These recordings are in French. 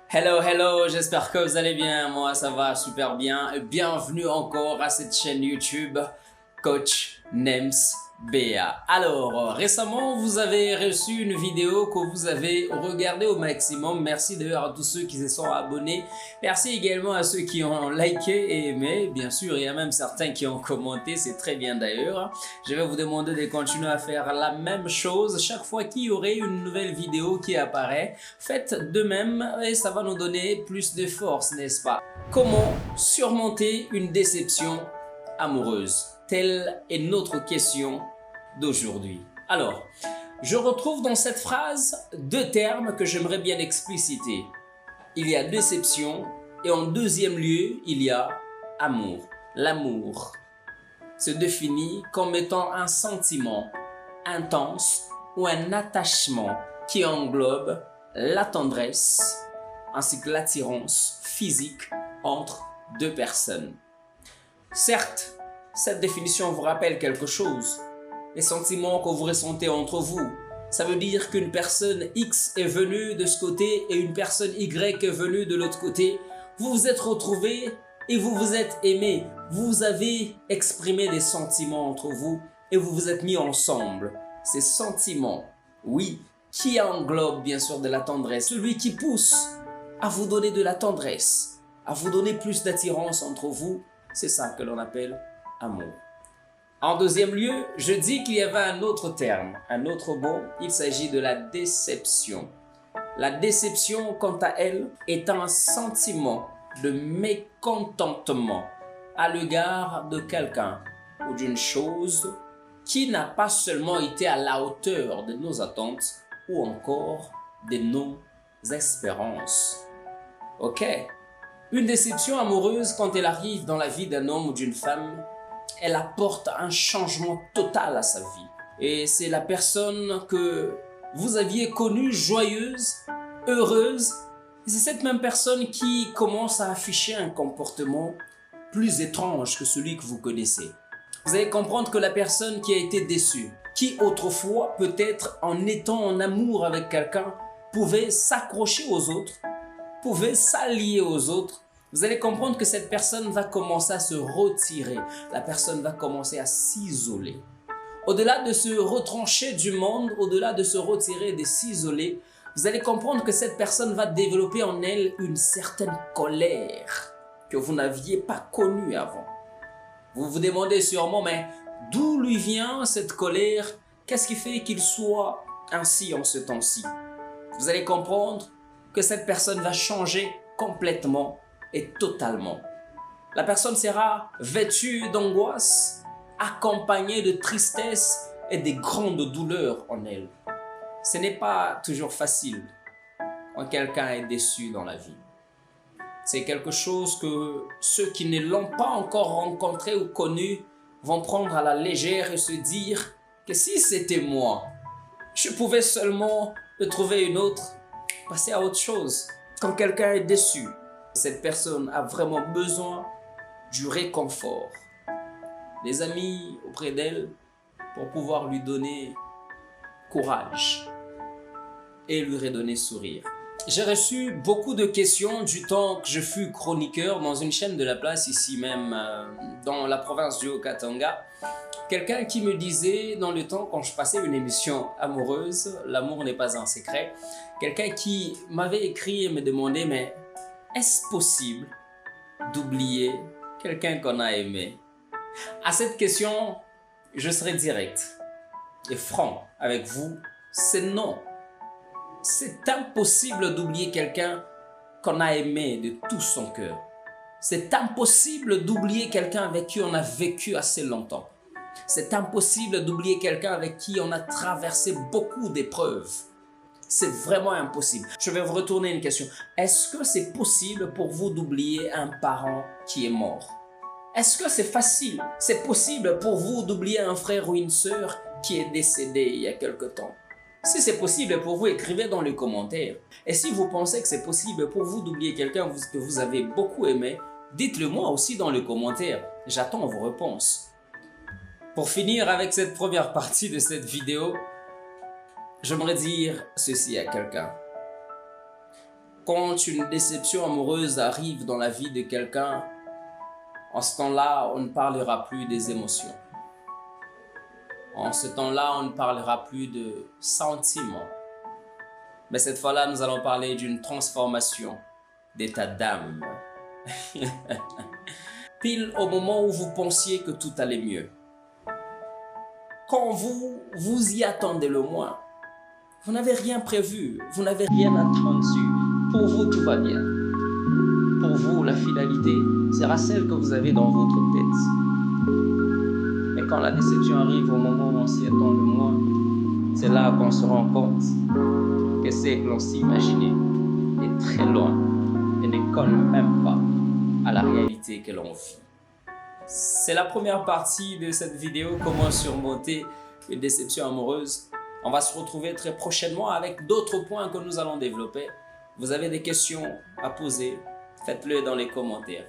Hello, hello, j'espère que vous allez bien. Moi, ça va super bien. Bienvenue encore à cette chaîne YouTube, Coach Nems BA. Alors, récemment, vous avez reçu une vidéo que vous avez regardée au maximum. Merci d'ailleurs à tous ceux qui se sont abonnés. Merci également à ceux qui ont liké et aimé. Bien sûr, il y a même certains qui ont commenté. C'est très bien d'ailleurs. Je vais vous demander de continuer à faire la même chose chaque fois qu'il y aurait une nouvelle vidéo qui apparaît. Faites de même et ça va nous donner plus de force, n'est-ce pas? Comment surmonter une déception amoureuse? Telle est notre question d'aujourd'hui. Alors, je retrouve dans cette phrase deux termes que j'aimerais bien expliciter. Il y a déception et en deuxième lieu, il y a amour. L'amour se définit comme étant un sentiment intense ou un attachement qui englobe la tendresse ainsi que l'attirance physique entre deux personnes. Certes, cette définition vous rappelle quelque chose. Les sentiments que vous ressentez entre vous, ça veut dire qu'une personne X est venue de ce côté et une personne Y est venue de l'autre côté. Vous vous êtes retrouvés et vous vous êtes aimés. Vous avez exprimé des sentiments entre vous et vous vous êtes mis ensemble. Ces sentiments, oui, qui englobent bien sûr de la tendresse. Celui qui pousse à vous donner de la tendresse, à vous donner plus d'attirance entre vous, c'est ça que l'on appelle amour. En deuxième lieu, je dis qu'il y avait un autre terme, un autre mot, il s'agit de la déception. La déception, quant à elle, est un sentiment de mécontentement à l'égard de quelqu'un ou d'une chose qui n'a pas seulement été à la hauteur de nos attentes ou encore de nos espérances. Ok? Une déception amoureuse, quand elle arrive dans la vie d'un homme ou d'une femme, elle apporte un changement total à sa vie. Et c'est la personne que vous aviez connue joyeuse, heureuse. Et c'est cette même personne qui commence à afficher un comportement plus étrange que celui que vous connaissez. Vous allez comprendre que la personne qui a été déçue, qui autrefois, peut-être en étant en amour avec quelqu'un, pouvait s'accrocher aux autres, pouvait s'allier aux autres, vous allez comprendre que cette personne va commencer à se retirer. La personne va commencer à s'isoler. Au-delà de se retrancher du monde, au-delà de se retirer, de s'isoler, vous allez comprendre que cette personne va développer en elle une certaine colère que vous n'aviez pas connue avant. Vous vous demandez sûrement, mais d'où lui vient cette colère? Qu'est-ce qui fait qu'il soit ainsi en ce temps-ci? Vous allez comprendre que cette personne va changer complètement et totalement. La personne sera vêtue d'angoisse, accompagnée de tristesse et de grandes douleurs en elle. Ce n'est pas toujours facile quand quelqu'un est déçu dans la vie. C'est quelque chose que ceux qui ne l'ont pas encore rencontré ou connu vont prendre à la légère et se dire que si c'était moi, je pouvais seulement trouver une autre, passer à autre chose. Quand quelqu'un est déçu, cette personne a vraiment besoin du réconfort, des amis auprès d'elle pour pouvoir lui donner courage et lui redonner sourire. J'ai reçu beaucoup de questions du temps que je fus chroniqueur dans une chaîne de la place ici même dans la province du Haut-Katanga. Quelqu'un qui me disait dans le temps quand je passais une émission amoureuse, l'amour n'est pas un secret, quelqu'un qui m'avait écrit et me demandait mais est-ce possible d'oublier quelqu'un qu'on a aimé? À cette question, je serai direct et franc avec vous, c'est non. C'est impossible d'oublier quelqu'un qu'on a aimé de tout son cœur. C'est impossible d'oublier quelqu'un avec qui on a vécu assez longtemps. C'est impossible d'oublier quelqu'un avec qui on a traversé beaucoup d'épreuves. C'est vraiment impossible. Je vais vous retourner une question. Est-ce que c'est possible pour vous d'oublier un parent qui est mort? Est-ce que c'est facile? C'est possible pour vous d'oublier un frère ou une sœur qui est décédé il y a quelque temps? Si c'est possible pour vous, écrivez dans les commentaires. Et si vous pensez que c'est possible pour vous d'oublier quelqu'un que vous avez beaucoup aimé, dites-le moi aussi dans les commentaires. J'attends vos réponses. Pour finir avec cette première partie de cette vidéo, j'aimerais dire ceci à quelqu'un. Quand une déception amoureuse arrive dans la vie de quelqu'un, en ce temps-là, on ne parlera plus des émotions. En ce temps-là, on ne parlera plus de sentiments. Mais cette fois-là, nous allons parler d'une transformation d'état d'âme. Pile au moment où vous pensiez que tout allait mieux. Quand vous y attendez le moins, vous n'avez rien prévu, vous n'avez rien attendu. Pour vous, tout va bien. Pour vous, la finalité sera celle que vous avez dans votre tête. Mais quand la déception arrive au moment où on s'y attend le moins, c'est là qu'on se rend compte que ce que l'on s'imaginait est très loin et ne colle même pas à la réalité que l'on vit. C'est la première partie de cette vidéo, comment surmonter une déception amoureuse. On va se retrouver très prochainement avec d'autres points que nous allons développer. Vous avez des questions à poser, faites-le dans les commentaires.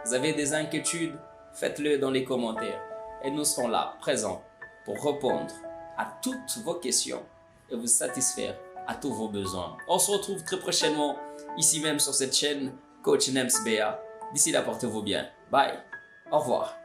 Vous avez des inquiétudes, faites-le dans les commentaires. Et nous serons là, présents, pour répondre à toutes vos questions et vous satisfaire à tous vos besoins. On se retrouve très prochainement, ici même sur cette chaîne, Coach Nems BA. D'ici là, portez-vous bien. Bye. Au revoir.